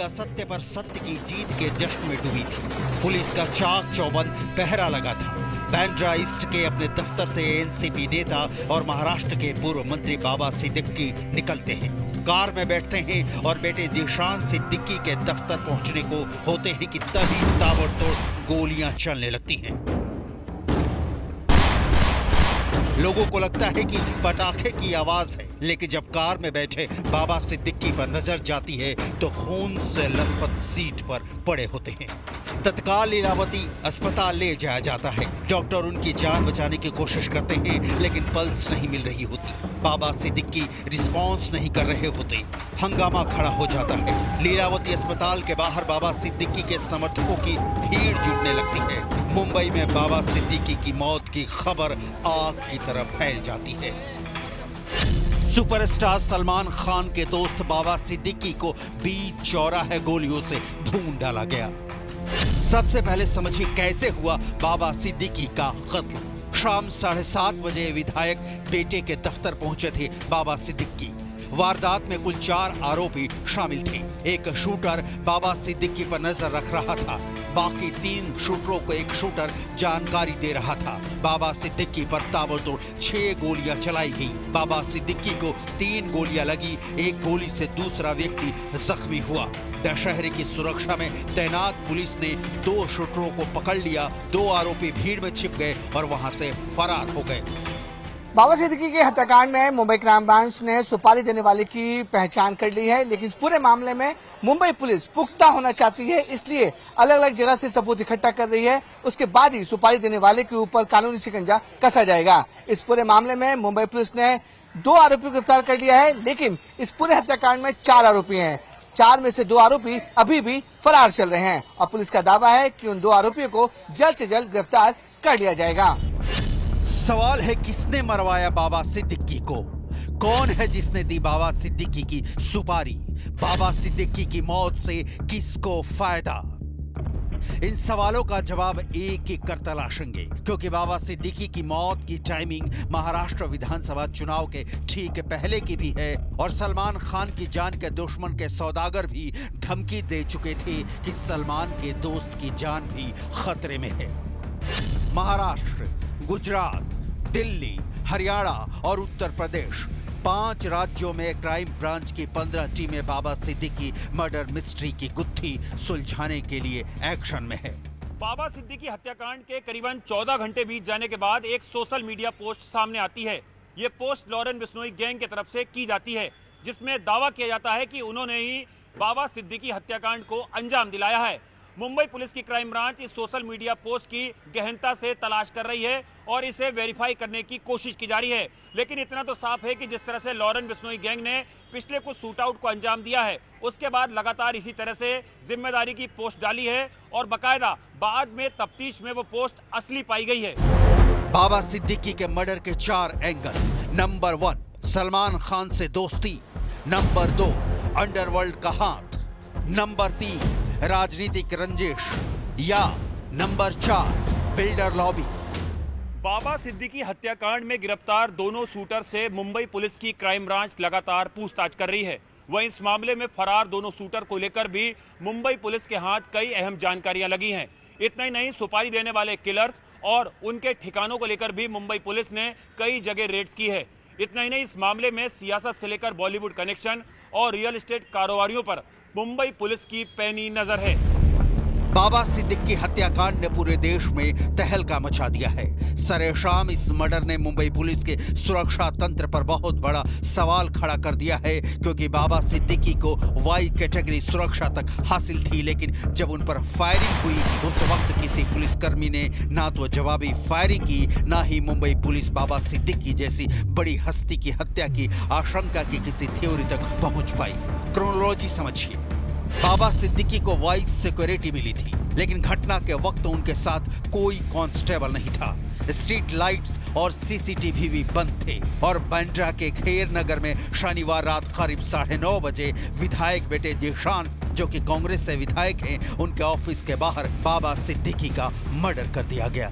असत्य पर सत्य की जीत के जश्न में डूबी थी। पुलिस का चाक चौबंद पहरा लगा था। बांद्रा ईस्ट के अपने दफ्तर से एनसीपी नेता और महाराष्ट्र के पूर्व मंत्री बाबा सिद्दीकी निकलते हैं। कार में बैठते हैं और बेटे दिशान सिद्दीकी के दफ्तर पहुंचने को होते हैं कि तभी ताबड़तोड़ गोलियां चलने लगती हैं। लोगों को लगता है कि पटाखे की आवाज है, लेकिन जब कार में बैठे बाबा सिद्दीकी पर नजर जाती है तो खून से लथपथ सीट पर पड़े होते हैं। तत्काल लीलावती अस्पताल ले जाया जाता है। डॉक्टर उनकी जान बचाने की कोशिश करते हैं, लेकिन पल्स नहीं मिल रही होती। बाबा सिद्दीकी रिस्पॉन्स नहीं कर रहे होते। हंगामा खड़ा हो जाता है। लीलावती अस्पताल के बाहर बाबा सिद्दीकी के समर्थकों की भीड़ जुटने लगती है। मुंबई में बाबा सिद्दीकी की मौत की खबर आग की तरह फैल जाती है। सुपरस्टार सलमान खान के दोस्त बाबा सिद्दीकी को बीच चौराहे गोलियों से भून डाला गया। सबसे पहले समझिए कैसे हुआ बाबा सिद्दीकी का कत्ल। शाम 7:30 बजे विधायक बेटे के दफ्तर पहुंचे थे बाबा सिद्दीकी। वारदात में कुल 4 आरोपी शामिल थे। एक शूटर बाबा सिद्दीकी पर नजर रख रहा था। बाकी 3 शूटरों को एक शूटर जानकारी दे रहा था। बाबा सिद्दीकी पर ताबड़तोड़ 6 गोलियां चलाई गई। बाबा सिद्दीकी को 3 गोलियां लगी। एक गोली से दूसरा व्यक्ति जख्मी हुआ। दशहरे की सुरक्षा में तैनात पुलिस ने 2 शूटरों को पकड़ लिया। 2 आरोपी भीड़ में छिप गए और वहां से फरार हो गए। बाबा सिद्दीकी के हत्याकांड में मुंबई क्राइम ब्रांच ने सुपारी देने वाले की पहचान कर ली है, लेकिन इस पूरे मामले में मुंबई पुलिस पुख्ता होना चाहती है, इसलिए अलग अलग जगह से सबूत इकट्ठा कर रही है। उसके बाद ही सुपारी देने वाले के ऊपर कानूनी शिकंजा कसा जाएगा। इस पूरे मामले में मुंबई पुलिस ने 2 आरोपियों को गिरफ्तार कर लिया है, लेकिन इस पूरे हत्याकांड में 4 आरोपी हैं। 4 में से 2 आरोपी अभी भी फरार चल रहे हैं और पुलिस का दावा है कि उन 2 आरोपियों को जल्द से जल्द गिरफ्तार कर लिया जाएगा। सवाल है, किसने मरवाया बाबा सिद्दीकी को? कौन है जिसने दी बाबा सिद्दीकी की सुपारी? बाबा सिद्दीकी की मौत से किसको फायदा? इन सवालों का जवाब एक एक कर तलाशेंगे, क्योंकि बाबा सिद्दीकी की मौत की टाइमिंग महाराष्ट्र विधानसभा चुनाव के ठीक पहले की भी है और सलमान खान की जान के दुश्मन के सौदागर भी धमकी दे चुके थे कि सलमान के दोस्त की जान भी खतरे में है। महाराष्ट्र, गुजरात, दिल्ली, हरियाणा और उत्तर प्रदेश 5 राज्यों में क्राइम ब्रांच की 15 टीमें बाबा सिद्दीकी मर्डर मिस्ट्री की गुत्थी सुलझाने के लिए एक्शन में है। बाबा सिद्दीकी हत्याकांड के करीबन 14 घंटे बीत जाने के बाद एक सोशल मीडिया पोस्ट सामने आती है। ये पोस्ट लॉरेन बिश्नोई गैंग की तरफ से की जाती है, जिसमें दावा किया जाता है कि उन्होंने ही बाबा सिद्दीकी हत्याकांड को अंजाम दिलाया है। मुंबई पुलिस की क्राइम ब्रांच इस सोशल मीडिया पोस्ट की गहनता से तलाश कर रही है और इसे वेरीफाई करने की कोशिश की जा रही है। लेकिन इतना तो साफ है कि जिस तरह से लॉरेन बिश्नोई गैंग ने पिछले कुछ शूटआउट को अंजाम दिया है, उसके बाद लगातार इसी तरह से जिम्मेदारी की पोस्ट डाली है और बकायदा बाद में तफ्तीश में वो पोस्ट असली पाई गई है। बाबा सिद्दीकी के मर्डर के 4 एंगल। नंबर 1, सलमान खान से दोस्ती। नंबर 2, अंडरवर्ल्ड का हाथ। नंबर 3, राजनीतिक रंजिश। या नंबर 4, बिल्डर लॉबी। बाबा सिद्दीकी हत्याकांड में गिरफ्तार दोनों शूटर से मुंबई पुलिस की क्राइम ब्रांच लगातार पूछताछ कर रही है। वहीं इस मामले में फरार दोनों शूटर को लेकर भी मुंबई पुलिस के हाथ कई अहम जानकारियां लगी हैं। इतना ही नहीं, सुपारी देने वाले किलर्स और उनके ठिकानों को लेकर भी मुंबई पुलिस ने कई जगह रेड्स की है। इतना ही नहीं, इस मामले में सियासत से लेकर बॉलीवुड कनेक्शन और रियल एस्टेट कारोबारियों पर मुंबई पुलिस की पैनी नजर है। बाबा सिद्दीकी हत्याकांड ने पूरे देश में तहलका मचा दिया है। सरेआम इस मर्डर ने मुंबई पुलिस के सुरक्षा तंत्र पर बहुत बड़ा सवाल खड़ा कर दिया है, क्योंकि बाबा सिद्दीकी को वाई कैटेगरी सुरक्षा तक हासिल थी, लेकिन जब उन पर फायरिंग हुई उस वक्त किसी पुलिसकर्मी ने ना तो जवाबी फायरिंग की, ना ही मुंबई पुलिस बाबा सिद्दीकी जैसी बड़ी हस्ती की हत्या की आशंका की किसी थ्योरी तक पहुंच पाई। क्रोनोलॉजी समझिए। बाबा सिद्दीकी को वाइस सिक्योरिटी मिली थी, लेकिन घटना के वक्त उनके साथ कोई कांस्टेबल नहीं था। स्ट्रीट लाइट्स और सीसीटीवी भी बंद थे और बांद्रा के खेर नगर में शनिवार रात करीब 9:30 बजे विधायक बेटे दिशान, जो कि कांग्रेस से विधायक हैं, उनके ऑफिस के बाहर बाबा सिद्दीकी का मर्डर कर दिया गया।